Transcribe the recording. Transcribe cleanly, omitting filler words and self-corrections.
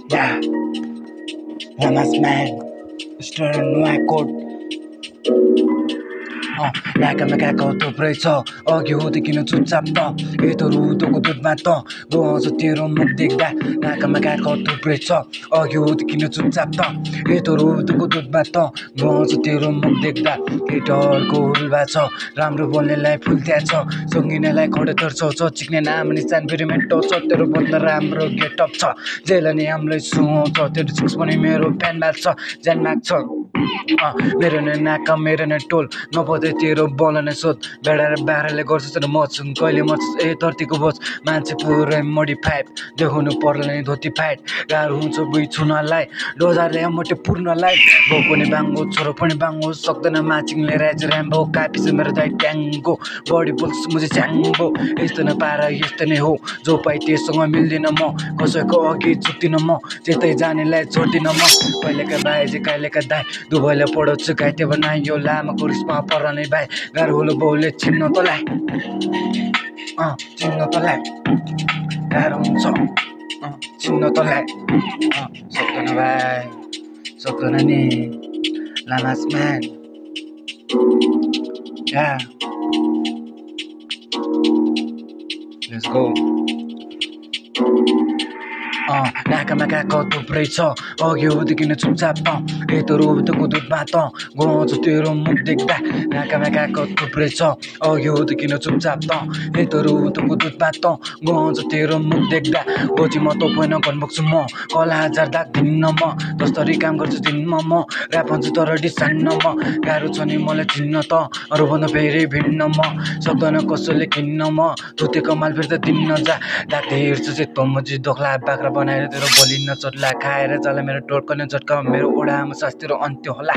Yeah, Lamas man, Mr. Nuacot. नाकामा गएको थुप्रै छ अघि हुँदैकिन चुपचाप त यतो रुदोको दुधमा त गउँछ तेरो मुख देख्दा नाकामा गएको थुप्रै छ अघि हुँदैकिन चुपचाप त यतो रुदोको दुधमा त गउँछ तेरो मुख देख्दा केटहरूको हुल्वा छ राम्रो बोल्नेलाई फुल्त्या छ सङ्गिनेलाई खडेतर छ चिक्ने नाम निशान फेरि मेटो छ तेरो भन्दा राम्रो गेटअप छ जेलनी हामीलाई सुहाउँछ तेरो चिक्स पनि मेरो फ्यान बाल्छ ज्यान माग्छ मेरो नै नाका मेरो नै टोल नपत्दै तेरो बोल नै सोध बेडाएर बाह्रले गर्छ तर म छु कहिले मर्छ धरतीको बोझ मान्छे पुरै मोडिफाइड देखाउनु पर्ला नि धोती फाइट गाह्रो हुन्छ बुइ छुनलाई डोजारले मोटे पूर्णलाई बाउ पनि बाङ्गो छोरो पनि बाङ्गो सक्दैन माचिङले राइज ऱ्याम्बो कापी छ मेरो दाइ ट्याङ्गो बडी बोल्छ मुझे च्याङ्गो यस्तो न पारा यस्तो नै हो जो पाइ त्योसँग मिल्दिनँ म कसैको अघि झुक्दिनँ म त्यतै जानेलाई छोड्दिनँ म कहिलेका बाइजे कहिलेका दाइ दुबैले पढाउँछु घाइते बनायो लामाको रिसमा पर्ने भाइ गाह्रो होलो बाउले चिन्न तँलाई चिन्न तँलाई गाह्रो हुन्छ चिन्न तँलाई सक्दैन भाइ सक्दैन नि llamas man Yeah, let's go. नाकामा गएको थुप्रै छ अघि हुँदैकिन चुपचाप त यतो रुदोको दुधमा त गउँछ तेरो मुख देख्दा नाकामा गएको थुप्रै छ अघि हुँदैकिन चुपचाप त यतो रुदोको दुधमा त गउँछ तेरो मुख देख्दा बोजी म तोपेन भन्बोक्छु म कला हजार दाग दिन्न म जसरी काम गर्छु दिनमा म ऱ्याप भन्छु तर डिसान्न म गाह्रो छ नि मलाई चिन्न त अरूभन्दा फेरि भिन्न म सक्दैन कसैले किन्न म धुतेको माल फेरि त दिन्न जा दाग्दै हेर्छु चाहिँ त म चाहिँ दोख्ला बाख्रा बनाएर तेरो बोलिन्न चट्ला खाएर जाला मेरो टोर्कने झट्का मेरो ओडामा सास तेरो अन्त्य होला